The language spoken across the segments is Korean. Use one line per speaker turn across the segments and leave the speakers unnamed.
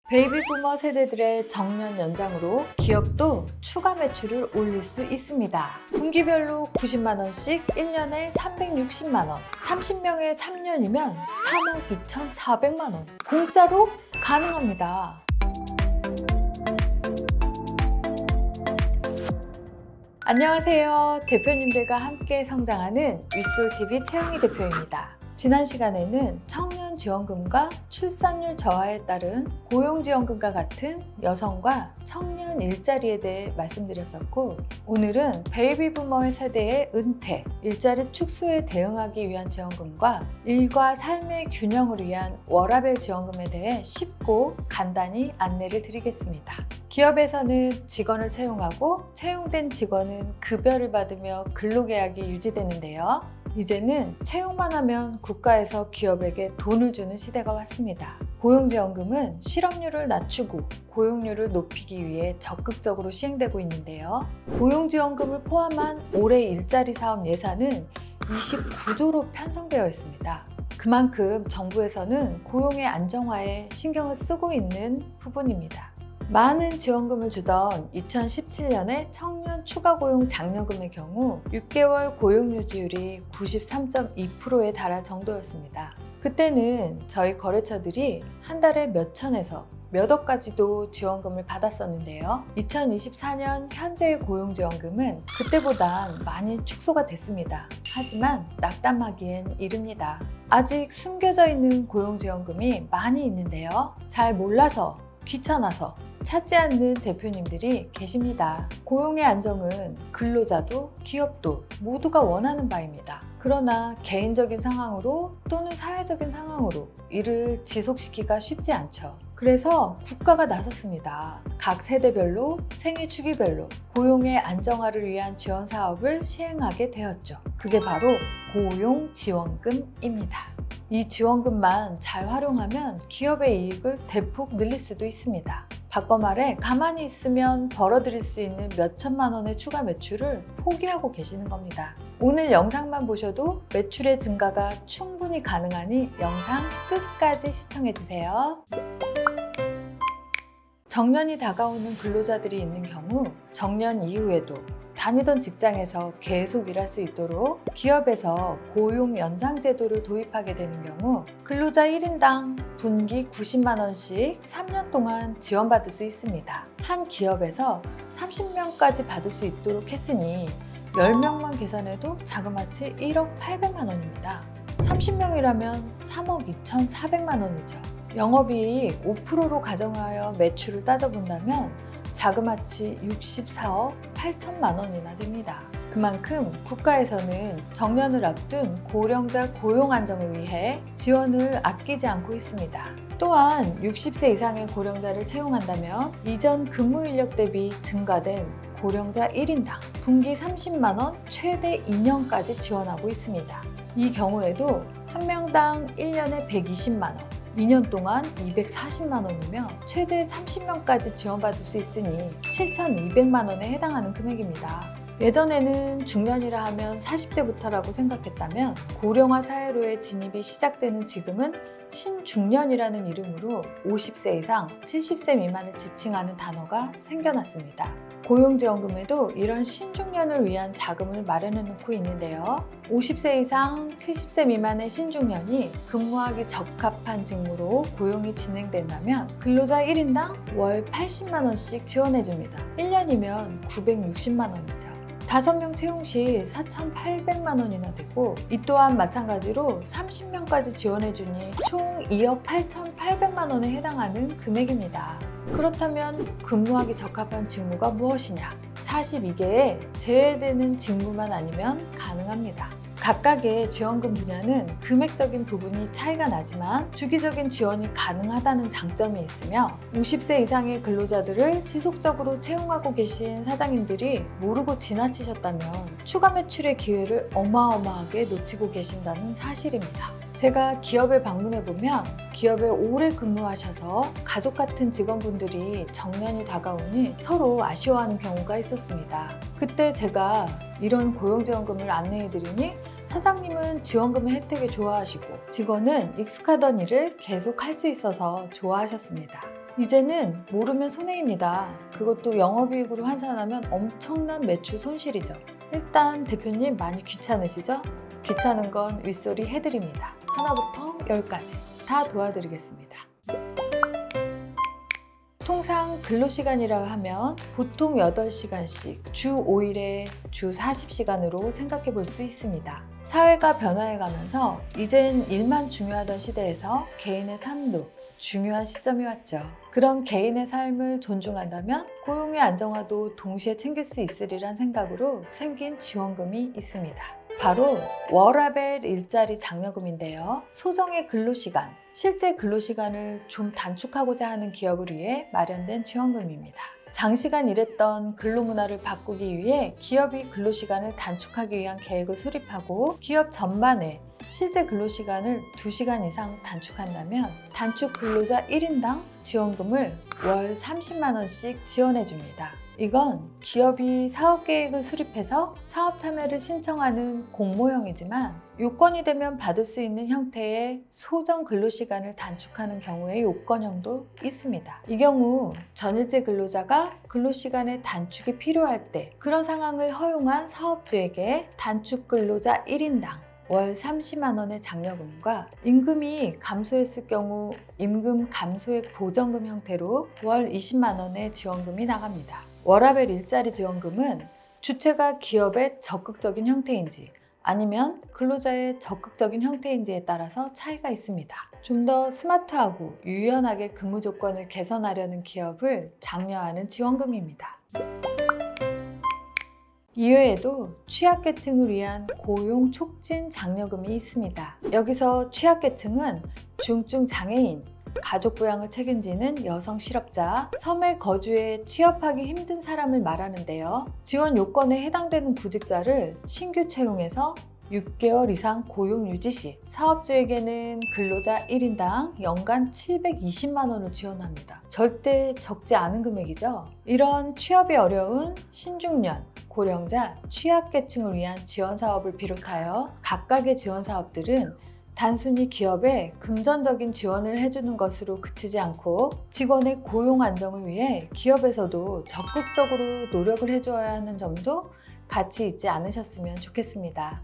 베이비 부머 세대들의 정년 연장으로 기업도 추가 매출을 올릴 수 있습니다. 분기별로 90만 원씩 1년에 360만 원, 30명에 3년이면 3억 2,400만 원. 공짜로 가능합니다. 안녕하세요. 대표님들과 함께 성장하는 윗솔TV 최영희 대표입니다. 지난 시간에는 청년 지원금과 출산율 저하에 따른 고용지원금과 같은 여성과 청년 일자리에 대해 말씀드렸었고, 오늘은 베이비 부머의 세대의 은퇴, 일자리 축소에 대응하기 위한 지원금과 일과 삶의 균형을 위한 워라밸 지원금에 대해 쉽고 간단히 안내를 드리겠습니다. 기업에서는 직원을 채용하고 채용된 직원은 급여를 받으며 근로계약이 유지되는데요. 이제는 채용만 하면 국가에서 기업에게 돈을 주는 시대가 왔습니다. 고용지원금은 실업률을 낮추고 고용률을 높이기 위해 적극적으로 시행되고 있는데요. 고용지원금을 포함한 올해 일자리 사업 예산은 29조로 편성되어 있습니다. 그만큼 정부에서는 고용의 안정화에 신경을 쓰고 있는 부분입니다. 많은 지원금을 주던 2017년의 청년 추가고용 장려금의 경우 6개월 고용유지율이 93.2%에 달할 정도였습니다. 그때는 저희 거래처들이 한 달에 몇 천에서 몇 억까지도 지원금을 받았었는데요. 2024년 현재의 고용지원금은 그때보단 많이 축소가 됐습니다. 하지만 낙담하기엔 이릅니다. 아직 숨겨져 있는 고용지원금이 많이 있는데요. 잘 몰라서, 귀찮아서 찾지 않는 대표님들이 계십니다. 고용의 안정은 근로자도 기업도 모두가 원하는 바입니다. 그러나 개인적인 상황으로 또는 사회적인 상황으로 이를 지속시키기가 쉽지 않죠. 그래서 국가가 나섰습니다. 각 세대별로 생애 주기별로 고용의 안정화를 위한 지원 사업을 시행하게 되었죠. 그게 바로 고용지원금입니다. 이 지원금만 잘 활용하면 기업의 이익을 대폭 늘릴 수도 있습니다. 바꿔 말해 가만히 있으면 벌어들일 수 있는 몇 천만 원의 추가 매출을 포기하고 계시는 겁니다. 오늘 영상만 보셔도 매출의 증가가 충분히 가능하니 영상 끝까지 시청해주세요. 정년이 다가오는 근로자들이 있는 경우 정년 이후에도 다니던 직장에서 계속 일할 수 있도록 기업에서 고용 연장 제도를 도입하게 되는 경우 근로자 1인당 분기 90만 원씩 3년 동안 지원받을 수 있습니다. 한 기업에서 30명까지 받을 수 있도록 했으니 10명만 계산해도 자그마치 1억 800만 원입니다. 30명이라면 3억 2,400만 원이죠. 영업이익 5%로 가정하여 매출을 따져본다면 자그마치 64억 8천만 원이나 됩니다. 그만큼 국가에서는 정년을 앞둔 고령자 고용 안정을 위해 지원을 아끼지 않고 있습니다. 또한 60세 이상의 고령자를 채용한다면 이전 근무 인력 대비 증가된 고령자 1인당 분기 30만 원 최대 2년까지 지원하고 있습니다. 이 경우에도 한 명당 1년에 120만 원, 2년 동안 240만 원이며 최대 30명까지 지원받을 수 있으니 7,200만 원에 해당하는 금액입니다. 예전에는 중년이라 하면 40대부터라고 생각했다면 고령화 사회로의 진입이 시작되는 지금은 신중년이라는 이름으로 50세 이상, 70세 미만을 지칭하는 단어가 생겨났습니다. 고용지원금에도 이런 신중년을 위한 자금을 마련해 놓고 있는데요. 50세 이상, 70세 미만의 신중년이 근무하기 적합한 직무로 고용이 진행된다면 근로자 1인당 월 80만 원씩 지원해 줍니다. 1년이면 960만 원이죠. 5명 채용 시 4,800만 원이나 되고 이 또한 마찬가지로 30명까지 지원해주니 총 2억 8,800만 원에 해당하는 금액입니다. 그렇다면 근무하기 적합한 직무가 무엇이냐? 42개의 제외되는 직무만 아니면 가능합니다. 각각의 지원금 분야는 금액적인 부분이 차이가 나지만 주기적인 지원이 가능하다는 장점이 있으며 50세 이상의 근로자들을 지속적으로 채용하고 계신 사장님들이 모르고 지나치셨다면 추가 매출의 기회를 어마어마하게 놓치고 계신다는 사실입니다. 제가 기업에 방문해보면 기업에 오래 근무하셔서 가족 같은 직원분들이 정년이 다가오니 서로 아쉬워하는 경우가 있었습니다. 그때 제가 이런 고용지원금을 안내해드리니 사장님은 지원금의 혜택을 좋아하시고 직원은 익숙하던 일을 계속 할 수 있어서 좋아하셨습니다. 이제는 모르면 손해입니다. 그것도 영업이익으로 환산하면 엄청난 매출 손실이죠. 일단 대표님 많이 귀찮으시죠? 귀찮은 건 윗소리 해드립니다. 하나부터 10까지 다 도와드리겠습니다. 통상 근로시간이라 하면 보통 8시간씩 주 5일에 주 40시간으로 생각해 볼 수 있습니다. 사회가 변화해 가면서 이젠 일만 중요하던 시대에서 개인의 삶도 중요한 시점이 왔죠. 그런 개인의 삶을 존중한다면 고용의 안정화도 동시에 챙길 수 있으리란 생각으로 생긴 지원금이 있습니다. 바로 워라밸 일자리 장려금인데요. 소정의 근로시간, 실제 근로시간을 좀 단축하고자 하는 기업을 위해 마련된 지원금입니다. 장시간 일했던 근로문화를 바꾸기 위해 기업이 근로시간을 단축하기 위한 계획을 수립하고 기업 전반에 실제 근로시간을 2시간 이상 단축한다면 단축 근로자 1인당 지원금을 월 30만 원씩 지원해 줍니다. 이건 기업이 사업계획을 수립해서 사업 참여를 신청하는 공모형이지만 요건이 되면 받을 수 있는 형태의 소정 근로시간을 단축하는 경우의 요건형도 있습니다. 이 경우 전일제 근로자가 근로시간의 단축이 필요할 때 그런 상황을 허용한 사업주에게 단축 근로자 1인당 월 30만 원의 장려금과 임금이 감소했을 경우 임금 감소액 보전금 형태로 월 20만 원의 지원금이 나갑니다. 워라밸 일자리 지원금은 주체가 기업의 적극적인 형태인지 아니면 근로자의 적극적인 형태인지에 따라서 차이가 있습니다. 좀 더 스마트하고 유연하게 근무 조건을 개선하려는 기업을 장려하는 지원금입니다. 이외에도 취약계층을 위한 고용 촉진 장려금이 있습니다. 여기서 취약계층은 중증 장애인, 가족 부양을 책임지는 여성 실업자, 섬에 거주해 취업하기 힘든 사람을 말하는데요. 지원 요건에 해당되는 구직자를 신규 채용해서 6개월 이상 고용 유지 시 사업주에게는 근로자 1인당 연간 720만 원을 지원합니다. 절대 적지 않은 금액이죠. 이런 취업이 어려운 신중년, 고령자, 취약계층을 위한 지원 사업을 비롯하여 각각의 지원 사업들은 단순히 기업에 금전적인 지원을 해주는 것으로 그치지 않고 직원의 고용 안정을 위해 기업에서도 적극적으로 노력을 해줘야 하는 점도 같이 잊지 않으셨으면 좋겠습니다.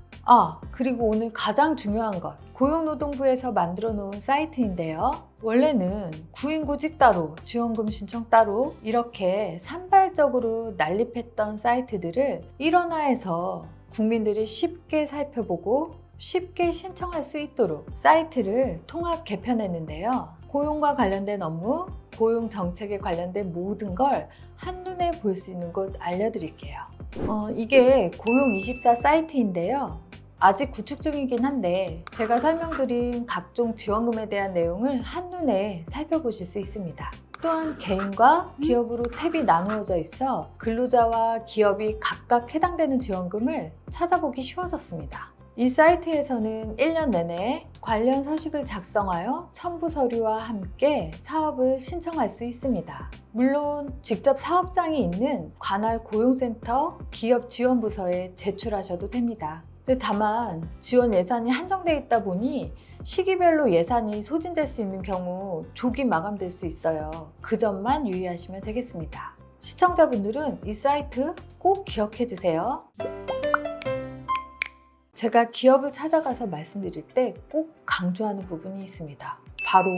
그리고 오늘 가장 중요한 것, 고용노동부에서 만들어 놓은 사이트인데요. 원래는 구인구직 따로, 지원금 신청 따로 이렇게 산발적으로 난립했던 사이트들을 일원화해서 국민들이 쉽게 살펴보고 쉽게 신청할 수 있도록 사이트를 통합 개편했는데요. 고용과 관련된 업무, 고용 정책에 관련된 모든 걸 한눈에 볼 수 있는 곳 알려드릴게요. 이게 고용24 사이트인데요. 아직 구축 중이긴 한데 제가 설명드린 각종 지원금에 대한 내용을 한눈에 살펴보실 수 있습니다. 또한 개인과 기업으로 탭이 나누어져 있어 근로자와 기업이 각각 해당되는 지원금을 찾아보기 쉬워졌습니다. 이 사이트에서는 1년 내내 관련 서식을 작성하여 첨부 서류와 함께 사업을 신청할 수 있습니다. 물론 직접 사업장이 있는 관할 고용센터 기업지원부서에 제출하셔도 됩니다. 다만 지원 예산이 한정되어 있다 보니 시기별로 예산이 소진될 수 있는 경우 조기 마감될 수 있어요. 그 점만 유의하시면 되겠습니다. 시청자분들은 이 사이트 꼭 기억해 주세요. 제가 기업을 찾아가서 말씀드릴 때 꼭 강조하는 부분이 있습니다. 바로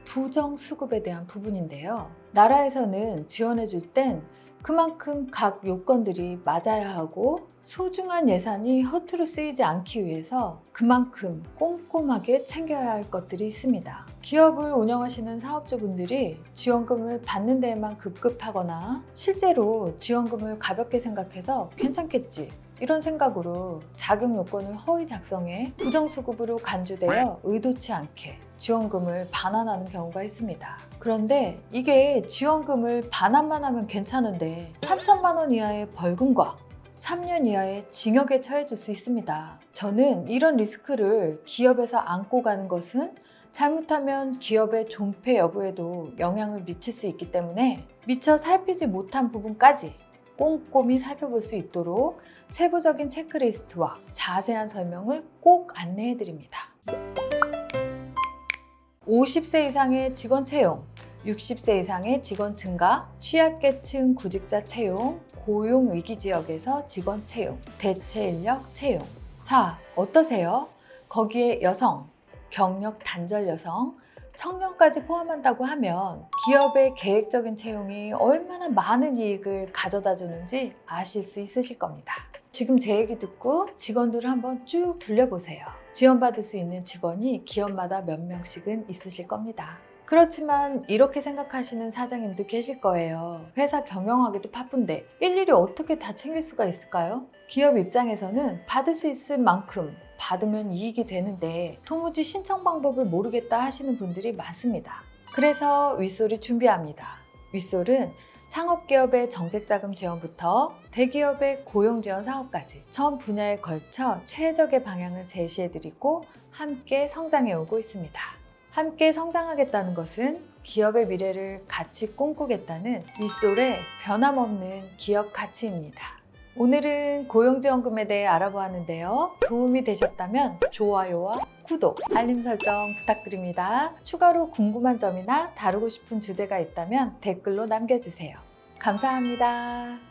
부정수급에 대한 부분인데요. 나라에서는 지원해 줄 땐 그만큼 각 요건들이 맞아야 하고 소중한 예산이 허투루 쓰이지 않기 위해서 그만큼 꼼꼼하게 챙겨야 할 것들이 있습니다. 기업을 운영하시는 사업주분들이 지원금을 받는 데에만 급급하거나 실제로 지원금을 가볍게 생각해서 괜찮겠지 이런 생각으로 자격 요건을 허위 작성해 부정수급으로 간주되어 의도치 않게 지원금을 반환하는 경우가 있습니다. 그런데 이게 지원금을 반환만 하면 괜찮은데 3천만 원 이하의 벌금과 3년 이하의 징역에 처해질 수 있습니다. 저는 이런 리스크를 기업에서 안고 가는 것은 잘못하면 기업의 존폐 여부에도 영향을 미칠 수 있기 때문에 미처 살피지 못한 부분까지 꼼꼼히 살펴볼 수 있도록 세부적인 체크리스트와 자세한 설명을 꼭 안내해 드립니다. 50세 이상의 직원 채용, 60세 이상의 직원 증가, 취약계층 구직자 채용, 고용 위기 지역에서 직원 채용, 대체 인력 채용. 자, 어떠세요? 거기에 여성, 경력 단절 여성, 청년까지 포함한다고 하면 기업의 계획적인 채용이 얼마나 많은 이익을 가져다 주는지 아실 수 있으실 겁니다. 지금 제 얘기 듣고 직원들을 한번 쭉 둘러보세요. 지원받을 수 있는 직원이 기업마다 몇 명씩은 있으실 겁니다. 그렇지만 이렇게 생각하시는 사장님도 계실 거예요. 회사 경영하기도 바쁜데 일일이 어떻게 다 챙길 수가 있을까요? 기업 입장에서는 받을 수 있을 만큼 받으면 이익이 되는데 도무지 신청 방법을 모르겠다 하시는 분들이 많습니다. 그래서 윗솔이 준비합니다. 윗솔은 창업기업의 정책자금 지원부터 대기업의 고용지원 사업까지 전 분야에 걸쳐 최적의 방향을 제시해드리고 함께 성장해오고 있습니다. 함께 성장하겠다는 것은 기업의 미래를 같이 꿈꾸겠다는 윗솔의 변함없는 기업 가치입니다. 오늘은 고용지원금에 대해 알아보았는데요. 도움이 되셨다면 좋아요와 구독, 알림 설정 부탁드립니다. 추가로 궁금한 점이나 다루고 싶은 주제가 있다면 댓글로 남겨주세요. 감사합니다.